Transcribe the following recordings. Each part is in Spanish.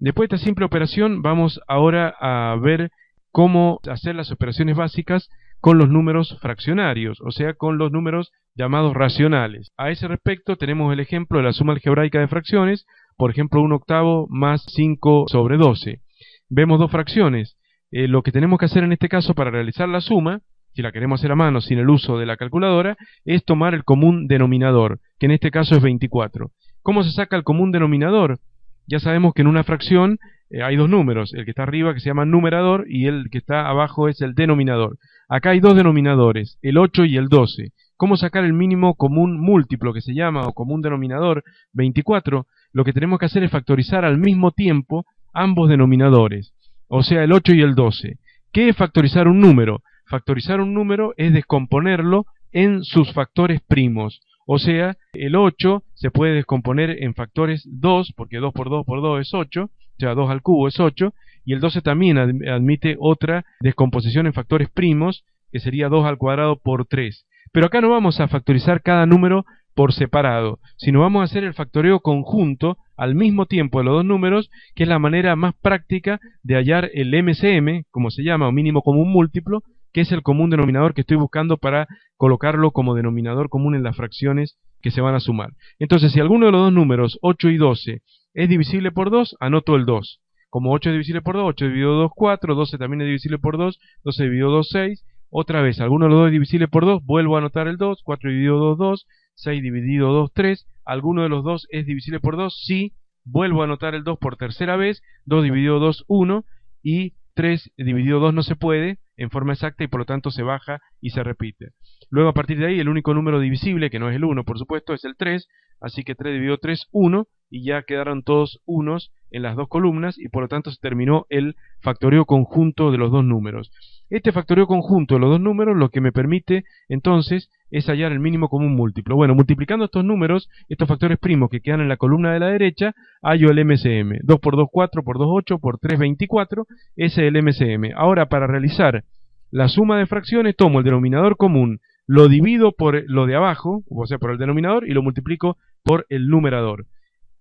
Después de esta simple operación, vamos ahora a ver cómo hacer las operaciones básicas con los números fraccionarios, o sea, con los números llamados racionales. A ese respecto tenemos el ejemplo de la suma algebraica de fracciones, por ejemplo 1/8 más 5/12. Vemos dos fracciones. Lo que tenemos que hacer en este caso para realizar la suma, si la queremos hacer a mano sin el uso de la calculadora, es tomar el común denominador, que en este caso es 24. ¿Cómo se saca el común denominador? Ya sabemos que en una fracción hay dos números, el que está arriba que se llama numerador y el que está abajo es el denominador. Acá hay dos denominadores, el 8 y el 12. ¿Cómo sacar el mínimo común múltiplo que se llama, o común denominador, 24? Lo que tenemos que hacer es factorizar al mismo tiempo ambos denominadores, o sea el 8 y el 12. ¿Qué es factorizar un número? Factorizar un número es descomponerlo en sus factores primos. O sea, el 8 se puede descomponer en factores 2, porque 2 por 2 por 2 es 8, o sea, 2 al cubo es 8, y el 12 también admite otra descomposición en factores primos, que sería 2 al cuadrado por 3. Pero acá no vamos a factorizar cada número por separado, sino vamos a hacer el factoreo conjunto al mismo tiempo de los dos números, que es la manera más práctica de hallar el MCM, como se llama, o mínimo común múltiplo, que es el común denominador que estoy buscando para colocarlo como denominador común en las fracciones que se van a sumar. Entonces, si alguno de los dos números, 8 y 12, es divisible por 2, anoto el 2. Como 8 es divisible por 2, 8 dividido 2, 4, 12 también es divisible por 2, 12 dividido 2, 6. Otra vez, alguno de los dos es divisible por 2, vuelvo a anotar el 2, 4 dividido 2, 2, 6 dividido 2, 3. Alguno de los dos es divisible por 2, sí, vuelvo a anotar el 2 por tercera vez, 2 dividido 2, 1, y 3 dividido 2 no se puede en forma exacta y por lo tanto se baja y se repite. Luego a partir de ahí el único número divisible, que no es el 1 por supuesto, es el 3, así que 3 dividido 3, 1, y ya quedaron todos unos en las dos columnas y por lo tanto se terminó el factoreo conjunto de los dos números. Este factoreo conjunto de los dos números lo que me permite entonces es hallar el mínimo común múltiplo. Bueno, multiplicando estos números, estos factores primos que quedan en la columna de la derecha, hallo el MCM. 2 por 2, 4, por 2, 8, por 3, 24, ese es el MCM. Ahora, para realizar la suma de fracciones, tomo el denominador común, lo divido por lo de abajo, o sea, por el denominador, y lo multiplico por el numerador.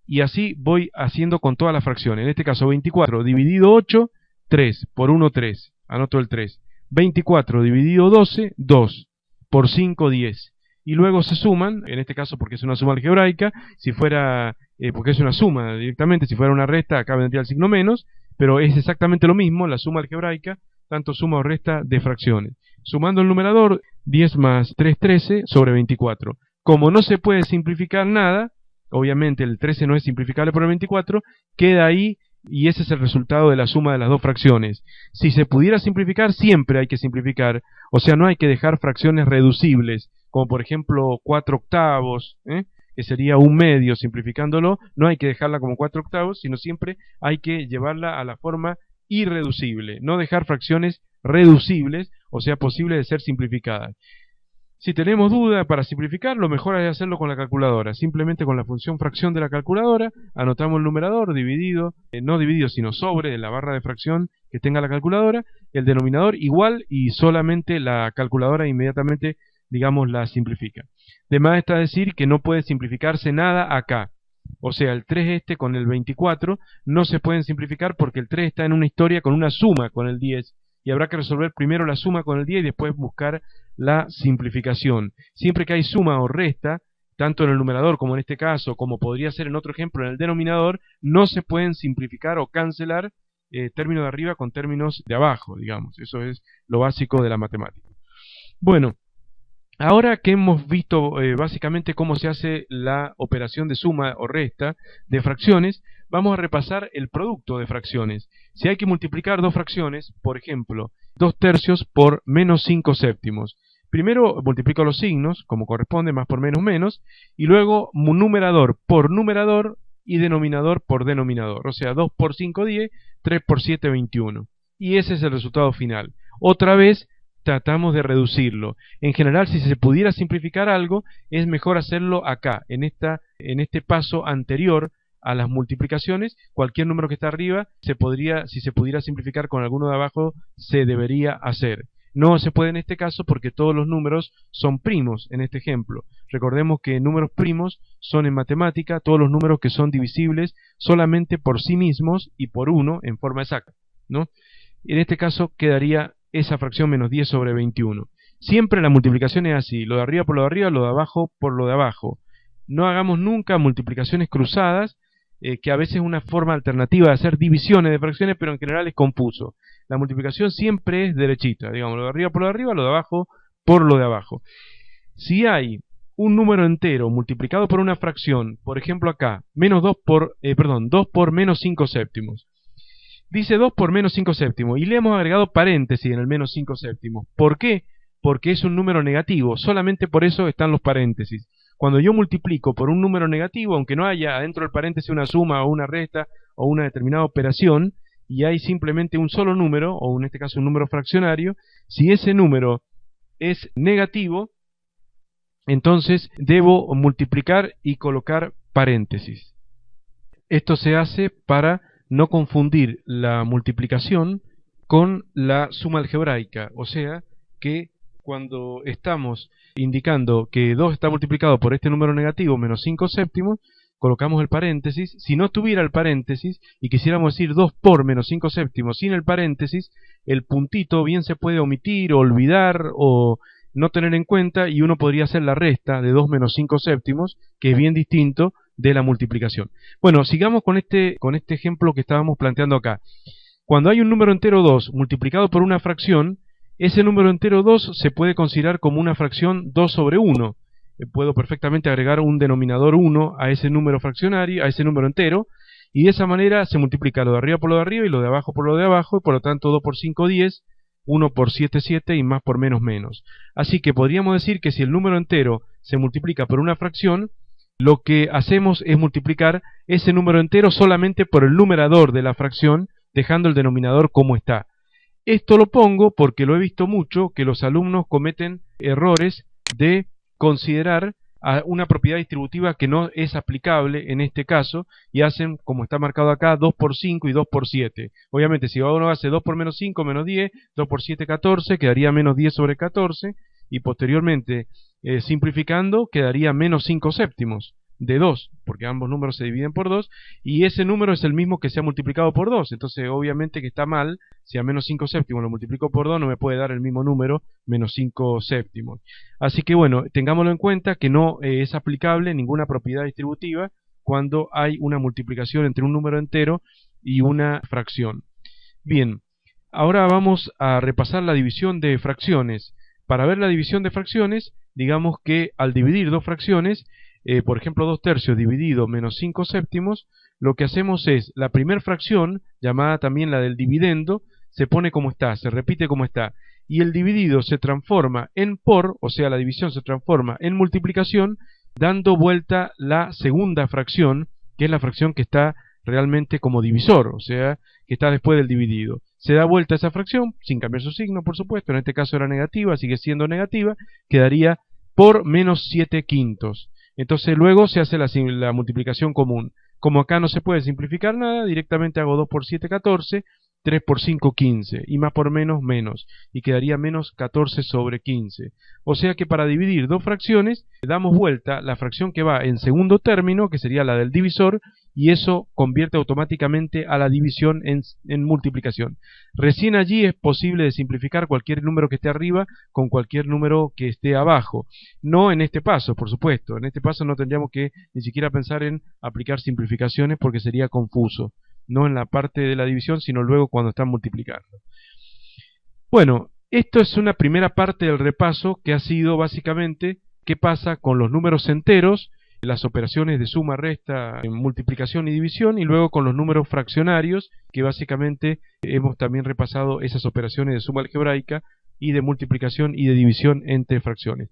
Y así voy haciendo con todas las fracciones. En este caso, 24 dividido 8, 3, por 1, 3. Anoto el 3. 24 dividido 12, 2. Por 5, 10. Y luego se suman, en este caso porque es una suma algebraica, si fuera, porque es una suma directamente, si fuera una resta, acá vendría el signo menos, pero es exactamente lo mismo, la suma algebraica, tanto suma o resta de fracciones. Sumando el numerador, 10 más 3, 13, sobre 24. Como no se puede simplificar nada, obviamente el 13 no es simplificable por el 24, queda ahí y ese es el resultado de la suma de las dos fracciones. Si se pudiera simplificar, siempre hay que simplificar, o sea, no hay que dejar fracciones reducibles, como por ejemplo 4 octavos, que sería un medio simplificándolo, no hay que dejarla como 4 octavos, sino siempre hay que llevarla a la forma irreducible, no dejar fracciones reducibles, o sea, posible de ser simplificadas. Si tenemos duda para simplificar, lo mejor es hacerlo con la calculadora. Simplemente con la función fracción de la calculadora, anotamos el numerador dividido, no dividido sino sobre la barra de fracción que tenga la calculadora, el denominador igual y solamente la calculadora inmediatamente, digamos, la simplifica. De más está decir que no puede simplificarse nada acá. O sea, el 3 con el 24 no se pueden simplificar porque el 3 está en una historia con una suma con el 10. Y habrá que resolver primero la suma con el 10 y después buscar la simplificación. Siempre que hay suma o resta, tanto en el numerador como en este caso, como podría ser en otro ejemplo en el denominador, no se pueden simplificar o cancelar términos de arriba con términos de abajo, digamos. Eso es lo básico de la matemática. Bueno, ahora que hemos visto básicamente cómo se hace la operación de suma o resta de fracciones, vamos a repasar el producto de fracciones. Si hay que multiplicar dos fracciones, por ejemplo, 2 tercios por menos 5 séptimos. Primero multiplico los signos, como corresponde, más por menos, y luego numerador por numerador y denominador por denominador. O sea, 2 por 5, 10, 3 por 7, 21. Y ese es el resultado final. Otra vez tratamos de reducirlo. En general, si se pudiera simplificar algo, es mejor hacerlo acá, en este paso anterior a las multiplicaciones. Cualquier número que está arriba, si se pudiera simplificar con alguno de abajo, se debería hacer. No se puede en este caso porque todos los números son primos en este ejemplo. Recordemos que números primos son en matemática todos los números que son divisibles solamente por sí mismos y por 1 en forma exacta, ¿no? En este caso quedaría esa fracción menos 10 sobre 21. Siempre la multiplicación es así, lo de arriba por lo de arriba, lo de abajo por lo de abajo. No hagamos nunca multiplicaciones cruzadas, que a veces es una forma alternativa de hacer divisiones de fracciones, pero en general es confuso. La multiplicación siempre es derechita, digamos, lo de arriba por lo de arriba, lo de abajo por lo de abajo. Si hay un número entero multiplicado por una fracción, por ejemplo acá, 2 por menos 5 séptimos. Dice 2 por menos 5 séptimos, y le hemos agregado paréntesis en el menos 5 séptimos. ¿Por qué? Porque es un número negativo, solamente por eso están los paréntesis. Cuando yo multiplico por un número negativo, aunque no haya adentro del paréntesis una suma o una resta o una determinada operación, y hay simplemente un solo número, o en este caso un número fraccionario, si ese número es negativo, entonces debo multiplicar y colocar paréntesis. Esto se hace para no confundir la multiplicación con la suma algebraica, o sea que cuando estamos indicando que 2 está multiplicado por este número negativo menos 5 séptimos, colocamos el paréntesis. Si no tuviera el paréntesis y quisiéramos decir 2 por menos 5 séptimos sin el paréntesis, el puntito bien se puede omitir o olvidar o no tener en cuenta, y uno podría hacer la resta de 2 menos 5 séptimos, que es bien distinto de la multiplicación. Bueno, sigamos con este ejemplo que estábamos planteando acá. Cuando hay un número entero 2 multiplicado por una fracción, ese número entero 2 se puede considerar como una fracción 2 sobre 1. Puedo perfectamente agregar un denominador 1 a ese número fraccionario, a ese número entero, y de esa manera se multiplica lo de arriba por lo de arriba y lo de abajo por lo de abajo, y por lo tanto 2 por 5, 10, 1 por 7, 7 y más por menos, menos. Así que podríamos decir que si el número entero se multiplica por una fracción, lo que hacemos es multiplicar ese número entero solamente por el numerador de la fracción, dejando el denominador como está. Esto lo pongo porque lo he visto mucho, que los alumnos cometen errores de considerar a una propiedad distributiva que no es aplicable en este caso, y hacen, como está marcado acá, 2 por 5 y 2 por 7. Obviamente, si uno hace 2 por menos 5, menos 10, 2 por 7, 14, quedaría menos 10 sobre 14, y posteriormente, simplificando, quedaría menos 5 séptimos de 2, porque ambos números se dividen por 2, y ese número es el mismo que se ha multiplicado por 2, entonces obviamente que está mal. Si a menos 5 séptimos lo multiplico por 2, no me puede dar el mismo número, menos 5 séptimos. Así que bueno, tengámoslo en cuenta que no es aplicable ninguna propiedad distributiva cuando hay una multiplicación entre un número entero y una fracción. Bien, ahora vamos a repasar la división de fracciones. Para ver la división de fracciones, digamos que al dividir dos fracciones, por ejemplo 2 tercios dividido menos 5 séptimos, lo que hacemos es, la primera fracción, llamada también la del dividendo, se pone como está, se repite como está, y el dividido se transforma en por, o sea la división se transforma en multiplicación, dando vuelta la segunda fracción, que es la fracción que está realmente como divisor, o sea, que está después del dividido. Se da vuelta esa fracción, sin cambiar su signo, por supuesto, en este caso era negativa, sigue siendo negativa, quedaría por menos 7 quintos. Entonces luego se hace la multiplicación común. Como acá no se puede simplificar nada, directamente hago 2 por 7, 14, 3 por 5, 15, y más por menos, menos, y quedaría menos 14 sobre 15. O sea que para dividir dos fracciones, damos vuelta la fracción que va en segundo término, que sería la del divisor, y eso convierte automáticamente a la división en multiplicación. Recién allí es posible de simplificar cualquier número que esté arriba con cualquier número que esté abajo. No en este paso, por supuesto. En este paso no tendríamos que ni siquiera pensar en aplicar simplificaciones porque sería confuso. No en la parte de la división, sino luego cuando están multiplicando. Bueno, esto es una primera parte del repaso que ha sido básicamente qué pasa con los números enteros, las operaciones de suma, resta, multiplicación y división, y luego con los números fraccionarios, que básicamente hemos también repasado esas operaciones de suma algebraica y de multiplicación y de división entre fracciones.